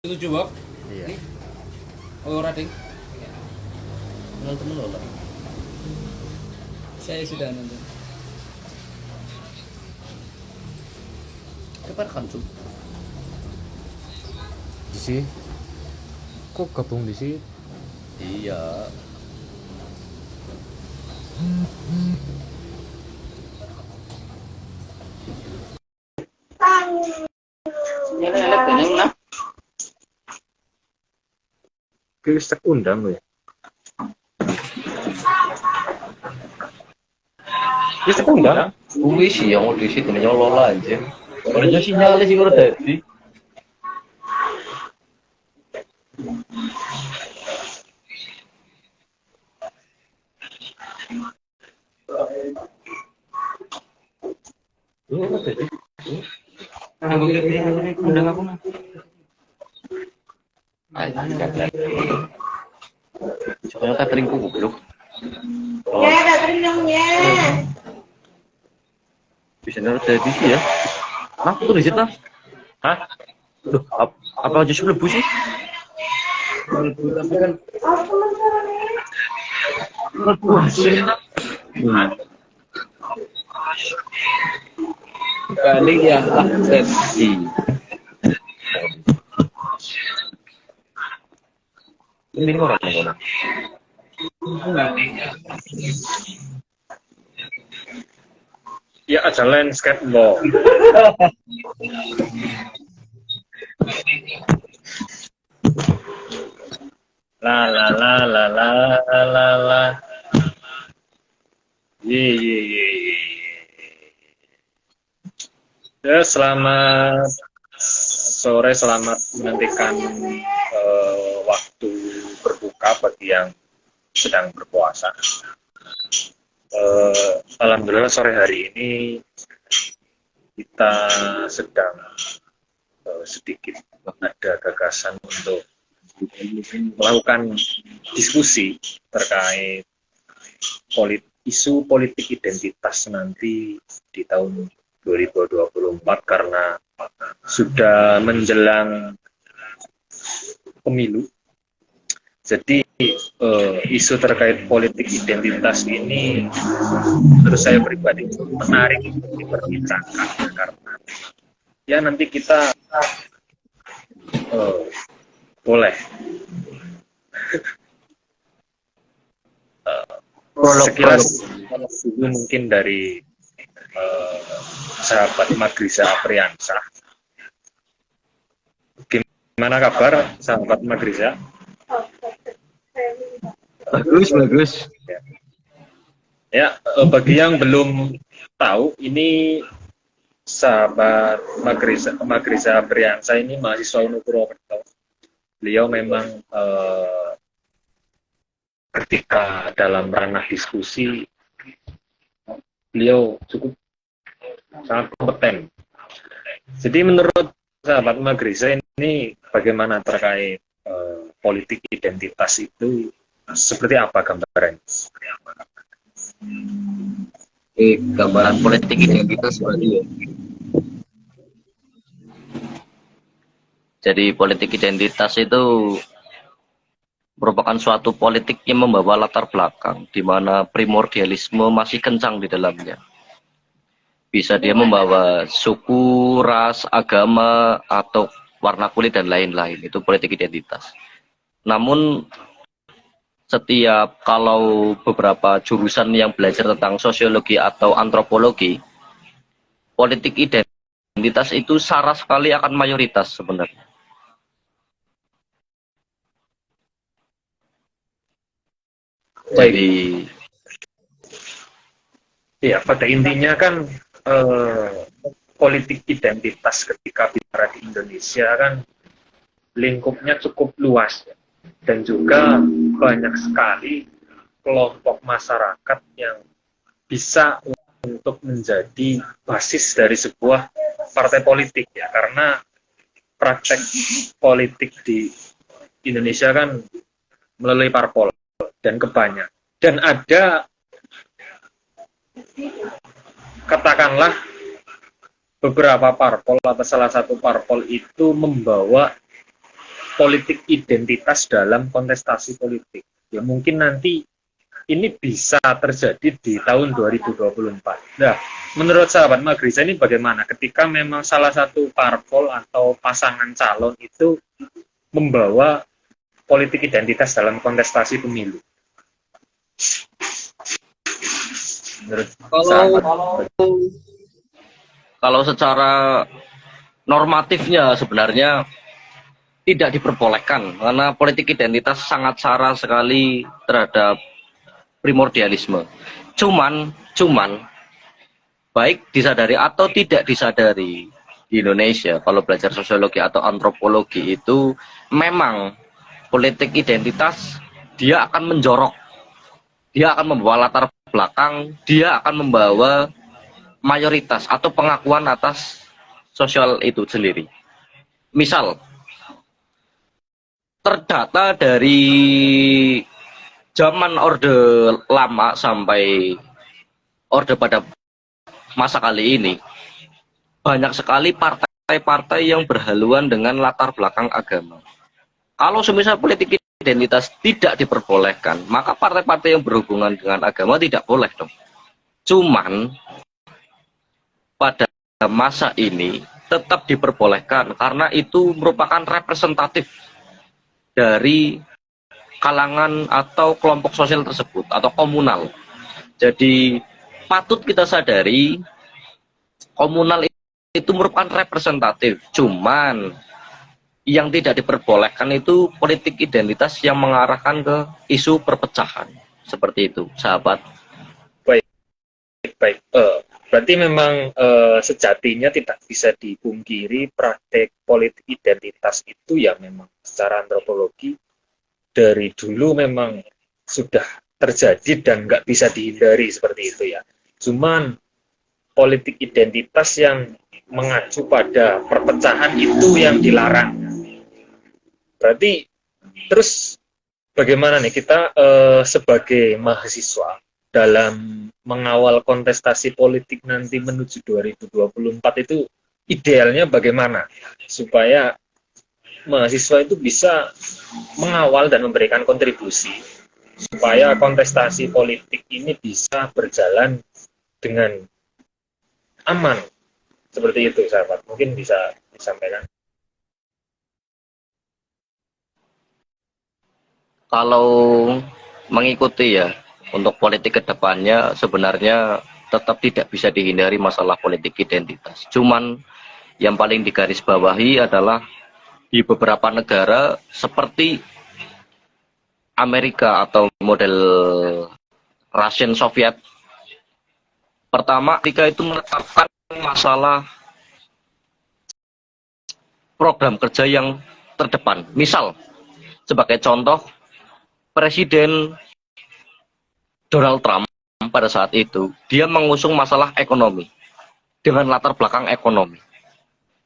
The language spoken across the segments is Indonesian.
Setuju, Bob? Iya. Oh, rating. Kenal temen lo lah. Saya sudah nonton. Kapan kan tuh? Di sini. Kok gabung di sini? Iya. Sinyalnya elek kan nah. Listrik undang lo ya. Listrik undang? Kuwi sih yang udah sih kena nyolol aja. Orangnya sinyalnya sih udah tadi. Udah tadi. Aku kira undang aku nah. Ayo, catering. Soalnya catering ku goblok. Ya, catering dong ya. Bisa naruh televisi ya? Hah? Tuh di situ? Hah? Loh, apa aja sih lebu sih? Tapi kan Oh, teman-teman nih. Lebu sih. kali ya akses. Ini orang mana? Ya ada landscape lo. La la la la la la la. Ye. Ya, selamat sore, selamat menantikan waktu berbuka bagi yang sedang berpuasa. Alhamdulillah sore hari ini kita sedang sedikit ada gagasan untuk melakukan diskusi terkait isu politik identitas nanti di tahun 2024 karena sudah menjelang pemilu. Jadi isu terkait politik identitas ini menurut saya pribadi menarik untuk diperbincangkan karena ya nanti kita boleh sekilas mungkin dari sahabat Magriza Apriansah. Gimana kabar sahabat Magriza? Bagus. Ya, bagi yang belum tahu, ini sahabat Magriza Apriansah ini mahasiswa UNU Purwokerto. Beliau memang ketika dalam ranah diskusi, beliau cukup sangat kompeten. Jadi menurut sahabat Magriza ini bagaimana terkait politik identitas itu seperti apa gambarannya? Gambaran politik identitas berarti ya. Jadi politik identitas itu merupakan suatu politik yang membawa latar belakang di mana primordialisme masih kencang di dalamnya. Bisa dia membawa suku, ras, agama, atau warna kulit dan lain-lain. Itu politik identitas. Namun setiap kalau beberapa jurusan yang belajar tentang sosiologi atau antropologi, politik identitas itu sara sekali akan mayoritas sebenarnya. Jadi ya pada intinya kan politik identitas ketika bicara di Indonesia kan lingkupnya cukup luas ya. Dan juga banyak sekali kelompok masyarakat yang bisa untuk menjadi basis dari sebuah partai politik ya, karena praktek politik di Indonesia kan melalui parpol dan kebanyakan, dan ada katakanlah beberapa parpol atau salah satu parpol itu membawa politik identitas dalam kontestasi politik. Ya mungkin nanti ini bisa terjadi di tahun 2024. Nah, menurut sahabat Magrisa ini bagaimana ketika memang salah satu parpol atau pasangan calon itu membawa politik identitas dalam kontestasi pemilu? Menurut sahabat. Kalau secara normatifnya sebenarnya tidak diperbolehkan karena politik identitas sangat sara sekali terhadap primordialisme. Cuman baik disadari atau tidak disadari di Indonesia kalau belajar sosiologi atau antropologi itu memang politik identitas dia akan menjorok, dia akan membawa latar belakang, dia akan membawa mayoritas atau pengakuan atas sosial itu sendiri. Misal terdata dari zaman Orde Lama sampai Orde pada masa kali ini, banyak sekali partai-partai yang berhaluan dengan latar belakang agama. Kalau semisal politik identitas tidak diperbolehkan, maka partai-partai yang berhubungan dengan agama tidak boleh dong. Cuman pada masa ini tetap diperbolehkan karena itu merupakan representatif dari kalangan atau kelompok sosial tersebut atau komunal. Jadi patut kita sadari komunal itu merupakan representatif. Cuman yang tidak diperbolehkan itu politik identitas yang mengarahkan ke isu perpecahan. Seperti itu, sahabat. Baik. Berarti memang sejatinya tidak bisa dipungkiri praktek politik identitas itu ya memang secara antropologi dari dulu memang sudah terjadi dan nggak bisa dihindari seperti itu ya. Cuman politik identitas yang mengacu pada perpecahan itu yang dilarang. Berarti terus bagaimana nih kita sebagai mahasiswa dalam mengawal kontestasi politik nanti menuju 2024 itu idealnya bagaimana supaya mahasiswa itu bisa mengawal dan memberikan kontribusi supaya kontestasi politik ini bisa berjalan dengan aman seperti itu, sahabat. Mungkin bisa disampaikan. Kalau mengikuti ya untuk politik kedepannya sebenarnya tetap tidak bisa dihindari masalah politik identitas. Cuman yang paling digarisbawahi adalah di beberapa negara seperti Amerika atau model Russian Soviet. Pertama, Amerika itu menetapkan masalah program kerja yang terdepan. Misal, sebagai contoh, Presiden Donald Trump pada saat itu, dia mengusung masalah ekonomi dengan latar belakang ekonomi.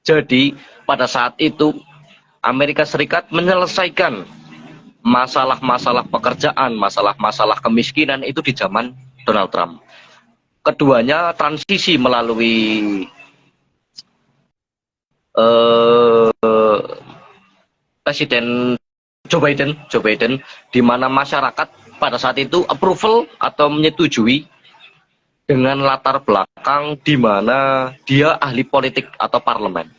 Jadi, pada saat itu, Amerika Serikat menyelesaikan masalah-masalah pekerjaan, masalah-masalah kemiskinan itu di zaman Donald Trump. Keduanya transisi melalui Presiden Joe Biden, di mana masyarakat pada saat itu approval atau menyetujui dengan latar belakang di mana dia ahli politik atau parlemen.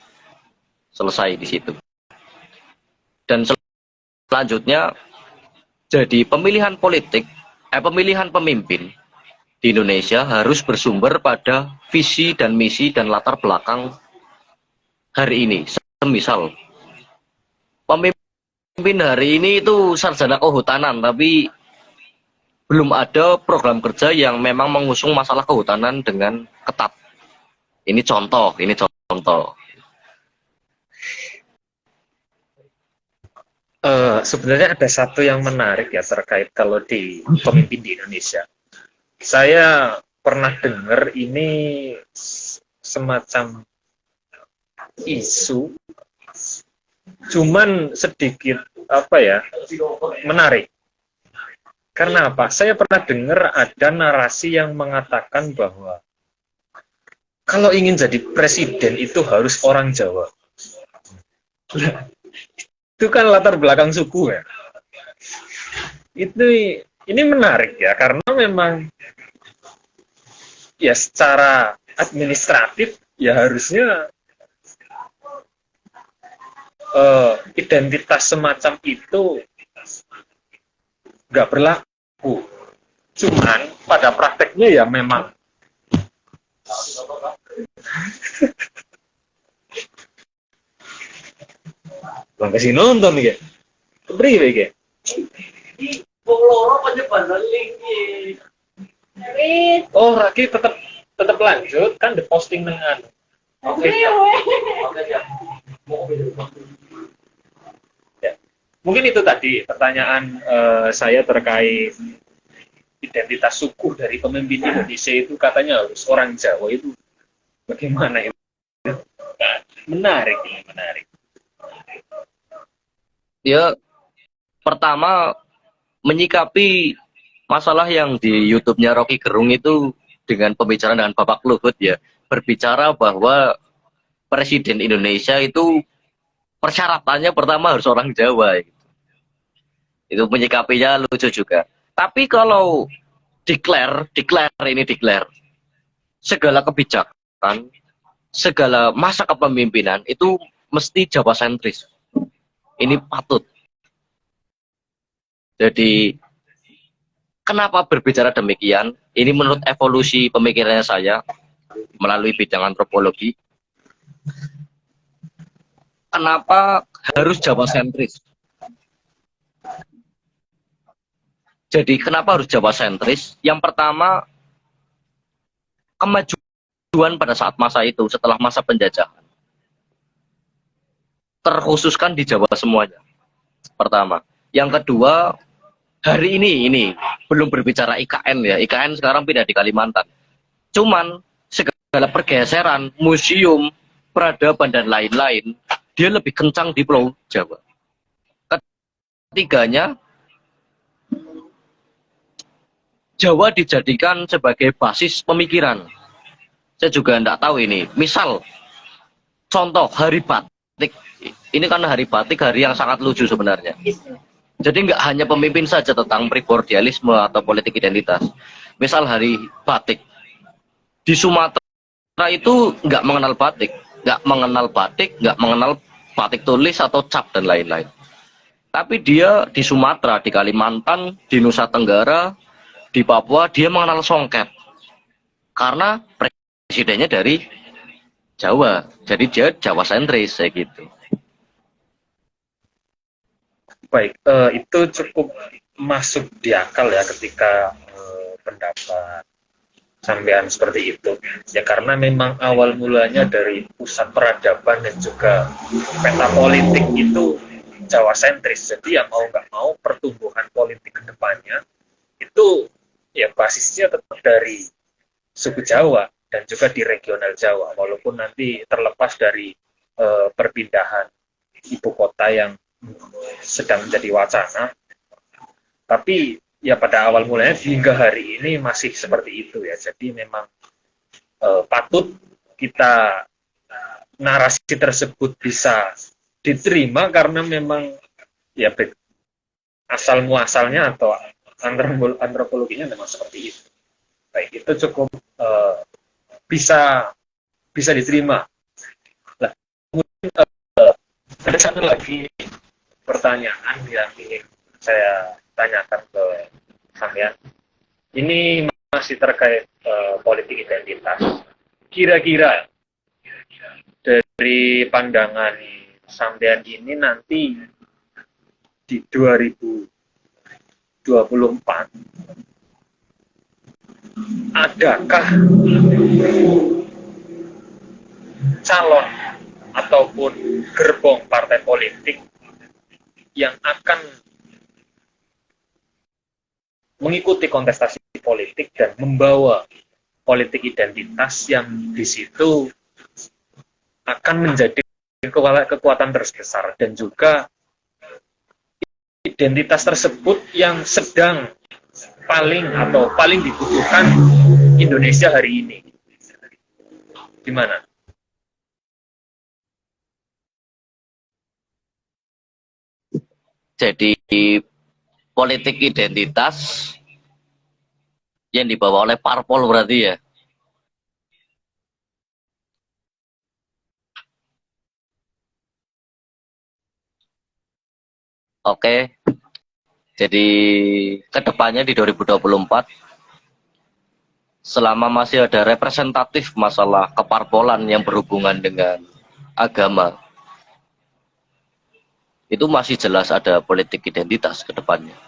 Selesai di situ. Dan selanjutnya jadi pemilihan politik, pemilihan pemimpin di Indonesia harus bersumber pada visi dan misi dan latar belakang hari ini. Semisal pemimpin hari ini itu sarjana kehutanan, tapi belum ada program kerja yang memang mengusung masalah kehutanan dengan ketat. Ini contoh. Sebenarnya ada satu yang menarik ya terkait kalau di pemimpin di Indonesia. Saya pernah dengar ini semacam isu, cuman sedikit menarik. Karena apa? Saya pernah dengar ada narasi yang mengatakan bahwa kalau ingin jadi presiden itu harus orang Jawa. itu kan latar belakang suku ya. Itu ini menarik ya karena memang ya secara administratif ya harusnya identitas semacam itu nggak berlaku. Cuman pada prakteknya ya memang Bang kasih nonton ya. Kepriwe iki? Wis. Oh, Raki tetap lanjut kan the posting dengan. Oke. Iya, Oke, ya. Ya. Mungkin itu tadi pertanyaan saya terkait identitas suku dari pemimpin Indonesia itu katanya harus orang Jawa itu bagaimana itu? Menarik ini, menarik. Ya, pertama menyikapi masalah yang di YouTube-nya Rocky Gerung itu dengan pembicaraan dengan Bapak Luhut ya, berbicara bahwa Presiden Indonesia itu persyaratannya pertama harus orang Jawa. Itu menyikapinya lucu juga. Tapi kalau declare segala kebijakan, segala masa kepemimpinan itu mesti Jawa sentris. Ini patut. Jadi kenapa berbicara demikian? Ini menurut evolusi pemikirannya saya melalui bidang antropologi. Kenapa harus Jawa sentris? Jadi kenapa harus Jawa sentris? Yang pertama, kemajuan pada saat masa itu setelah masa penjajahan terkhususkan di Jawa semuanya. Pertama. Yang kedua, hari ini belum berbicara IKN ya. IKN sekarang pindah di Kalimantan. Cuman segala pergeseran, museum, peradaban dan lain-lain, dia lebih kencang di Pulau Jawa. Ketiganya, Jawa dijadikan sebagai basis pemikiran. Saya juga enggak tahu ini. Misal, contoh Hari Batik. Ini kan Hari Batik, hari yang sangat lucu sebenarnya. Jadi nggak hanya pemimpin saja tentang primordialisme atau politik identitas. Misal Hari Batik. Di Sumatera itu nggak mengenal batik. Nggak mengenal batik tulis atau cap dan lain-lain. Tapi dia di Sumatera, di Kalimantan, di Nusa Tenggara, di Papua, dia mengenal songket. Karena presidennya dari Jawa. Jadi dia Jawa sentris, kayak gitu. Baik, itu cukup masuk di akal ya ketika pendapat sampean seperti itu. Ya karena memang awal mulanya dari pusat peradaban dan juga peta politik itu Jawa sentris. Jadi ya mau nggak mau pertumbuhan politik ke depannya itu ya basisnya tetap dari suku Jawa dan juga di regional Jawa. Walaupun nanti terlepas dari perpindahan ibu kota yang sedang menjadi wacana, tapi ya pada awal mulanya hingga hari ini masih seperti itu ya. Jadi memang patut kita narasi tersebut bisa diterima karena memang ya asal muasalnya atau antropologinya memang seperti itu. Baik, itu cukup bisa diterima. Nah, kemudian ada satu lagi pertanyaan yang ingin saya tanyakan ke sampean. Ini masih terkait politik identitas. Kira-kira dari pandangan sampean ini nanti di 2024 adakah calon ataupun gerbong partai politik yang akan mengikuti kontestasi politik dan membawa politik identitas yang di situ akan menjadi kekuatan terbesar dan juga identitas tersebut yang sedang paling dibutuhkan Indonesia hari ini. Gimana? Jadi politik identitas yang dibawa oleh parpol berarti ya. Oke, jadi kedepannya di 2024, selama masih ada representatif masalah keparpolan yang berhubungan dengan agama, itu masih jelas ada politik identitas kedepannya.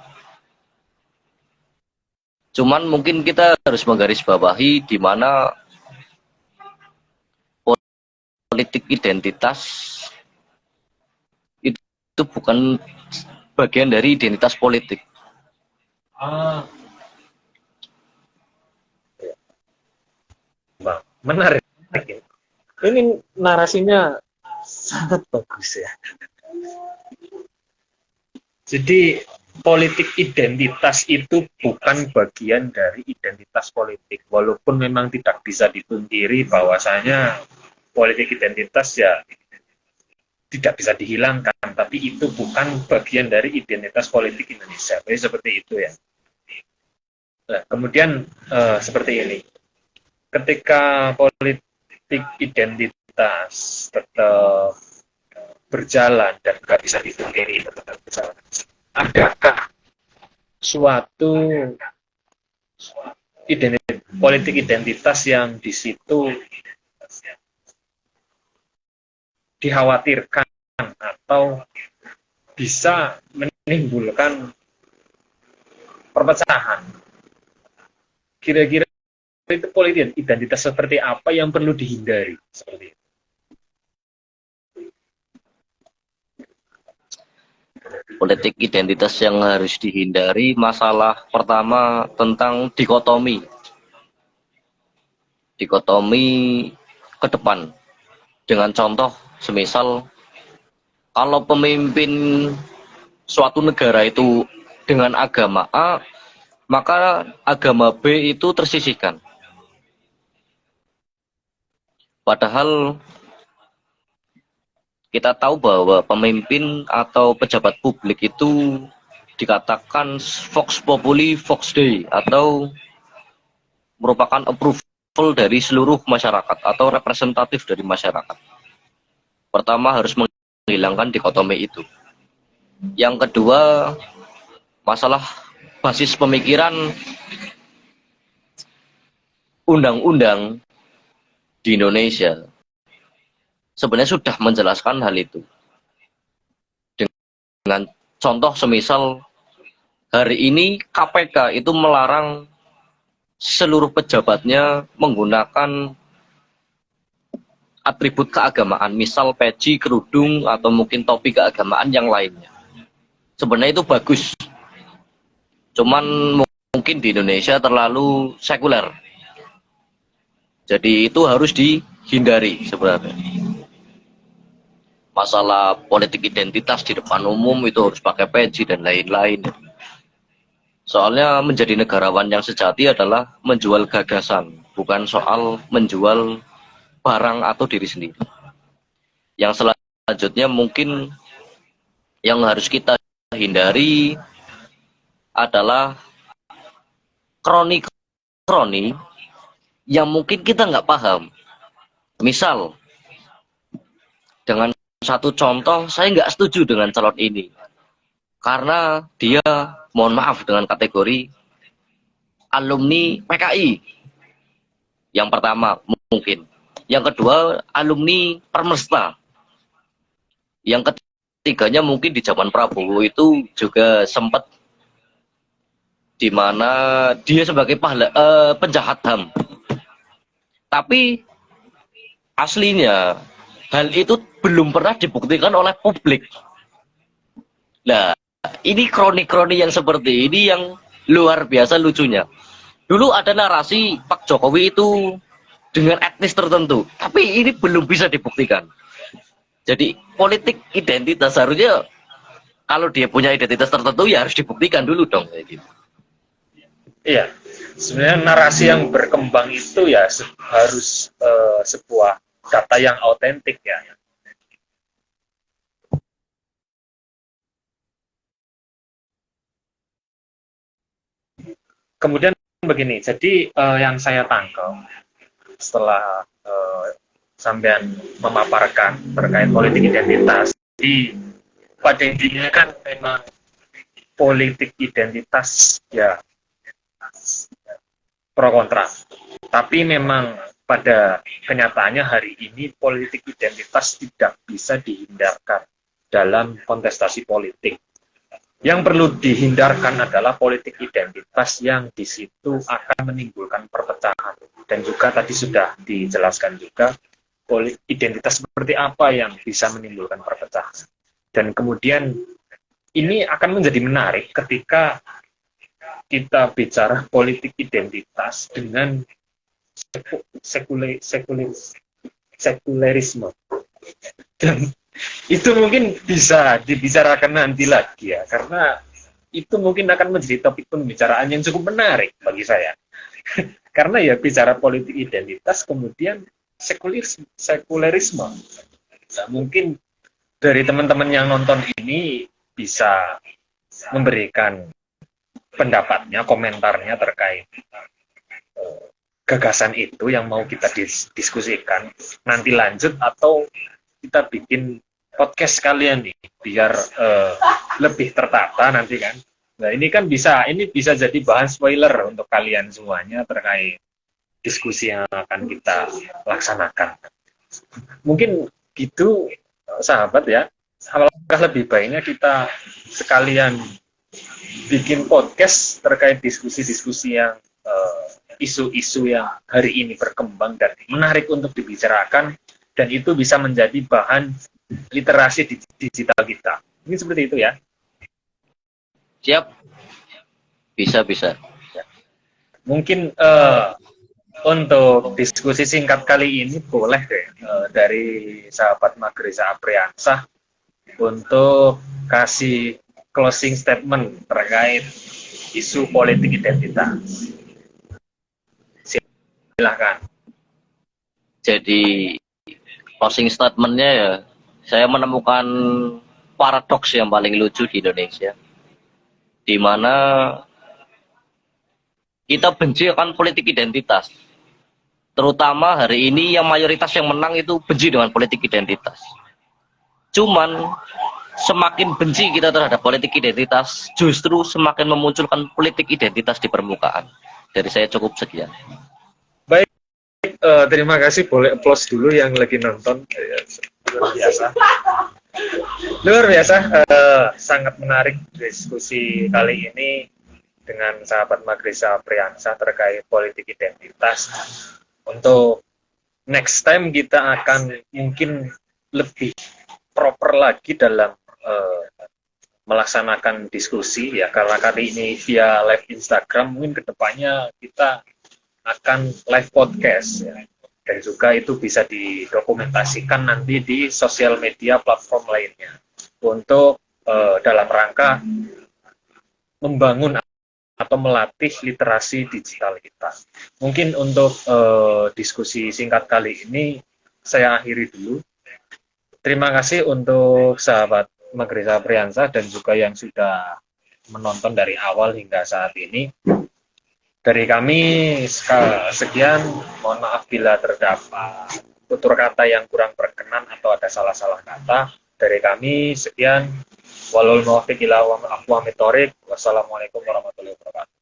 Cuman mungkin kita harus menggarisbawahi di mana politik identitas itu bukan bagian dari identitas politik. Ah, Bang, menarik. Ini narasinya sangat bagus ya. Jadi politik identitas itu bukan bagian dari identitas politik, walaupun memang tidak bisa dipungkiri bahwasanya politik identitas ya tidak bisa dihilangkan, tapi itu bukan bagian dari identitas politik Indonesia. Jadi seperti itu ya. Nah, kemudian seperti ini, ketika politik identitas tetap berjalan dan nggak bisa dipungkiri tetap berjalan, adakah suatu politik identitas yang di situ dikhawatirkan atau bisa menimbulkan perpecahan? Kira-kira itu politik identitas seperti apa yang perlu dihindari? Seperti itu. Politik identitas yang harus dihindari, masalah pertama tentang dikotomi ke depan. Dengan contoh, semisal kalau pemimpin suatu negara itu dengan agama A, maka agama B itu tersisihkan. Padahal kita tahu bahwa pemimpin atau pejabat publik itu dikatakan vox populi vox dei, atau merupakan approval dari seluruh masyarakat atau representatif dari masyarakat. Pertama, harus menghilangkan dikotomi itu. Yang kedua, masalah basis pemikiran undang-undang di Indonesia sebenarnya sudah menjelaskan hal itu. Dengan contoh semisal hari ini KPK itu melarang seluruh pejabatnya menggunakan atribut keagamaan, misal peci, kerudung, atau mungkin topi keagamaan yang lainnya. Sebenarnya itu bagus. Cuman mungkin di Indonesia terlalu sekuler. Jadi itu harus dihindari sebenarnya. Masalah politik identitas di depan umum itu harus pakai peci dan lain-lain. Soalnya menjadi negarawan yang sejati adalah menjual gagasan, bukan soal menjual barang atau diri sendiri. Yang selanjutnya mungkin yang harus kita hindari adalah kroni-kroni yang mungkin kita nggak paham. Misal, dengan satu contoh, saya nggak setuju dengan calon ini karena dia, mohon maaf dengan kategori alumni PKI. Yang pertama mungkin. Yang kedua, alumni Permesta. Yang ketiganya mungkin di zaman Prabowo itu juga sempat di mana dia sebagai penjahat HAM. Tapi aslinya hal itu belum pernah dibuktikan oleh publik. Nah, ini kroni-kroni yang seperti ini yang luar biasa lucunya. Dulu ada narasi Pak Jokowi itu dengan etnis tertentu, tapi ini belum bisa dibuktikan. Jadi politik identitas harusnya kalau dia punya identitas tertentu ya harus dibuktikan dulu dong. Iya, sebenarnya narasi yang berkembang itu ya harus sebuah data yang autentik ya. kemudian begini, jadi yang saya tangkap setelah sampean memaparkan terkait politik identitas, di pada intinya kan memang politik identitas ya pro kontra. Tapi memang pada kenyataannya hari ini politik identitas tidak bisa dihindarkan dalam kontestasi politik. Yang perlu dihindarkan adalah politik identitas yang di situ akan menimbulkan perpecahan. Dan juga tadi sudah dijelaskan juga identitas seperti apa yang bisa menimbulkan perpecahan. Dan kemudian ini akan menjadi menarik ketika kita bicara politik identitas dengan sekulerisme. Dan itu mungkin bisa dibicarakan nanti lagi ya, karena itu mungkin akan menjadi topik pembicaraan yang cukup menarik bagi saya. Karena ya bicara politik identitas kemudian sekulerisme. Nah, mungkin dari teman-teman yang nonton ini bisa memberikan pendapatnya, komentarnya terkait gagasan itu yang mau kita diskusikan. Nanti lanjut atau kita bikin podcast kalian nih biar lebih tertata nanti kan. Nah, ini kan bisa jadi bahan spoiler untuk kalian semuanya terkait diskusi yang akan kita laksanakan. Mungkin gitu sahabat ya. Apakah lebih baiknya kita sekalian bikin podcast terkait diskusi-diskusi yang isu-isu yang hari ini berkembang dan menarik untuk dibicarakan, dan itu bisa menjadi bahan literasi digital kita. Ini seperti itu ya. Siap. Bisa. Ya. Mungkin untuk diskusi singkat kali ini boleh deh dari sahabat Magrisa Apriansah untuk kasih closing statement terkait isu politik identitas. Silahkan. Jadi closing statement-nya ya, saya menemukan paradoks yang paling lucu di Indonesia, di mana kita benci akan politik identitas. Terutama hari ini yang mayoritas yang menang itu benci dengan politik identitas. Cuman semakin benci kita terhadap politik identitas, justru semakin memunculkan politik identitas di permukaan. Dari saya cukup sekian. Baik, terima kasih. Boleh applause dulu yang lagi nonton. Luar biasa. Luar biasa. Sangat menarik diskusi kali ini dengan sahabat Magrisa Apriansah terkait politik identitas. Untuk next time kita akan mungkin lebih proper lagi dalam melaksanakan diskusi ya, karena kali ini via live Instagram, mungkin kedepannya kita akan live podcast ya, dan juga itu bisa didokumentasikan nanti di sosial media platform lainnya untuk dalam rangka membangun atau melatih literasi digital kita. Mungkin untuk diskusi singkat kali ini saya akhiri dulu. Terima kasih untuk sahabat Magrisa Apriansah dan juga yang sudah menonton dari awal hingga saat ini. Dari kami sekian, mohon maaf bila terdapat tutur kata yang kurang berkenan atau ada salah-salah kata. Dari kami sekian, walul muwaffiq ila aqwamit thoriq. Wassalamualaikum warahmatullahi wabarakatuh.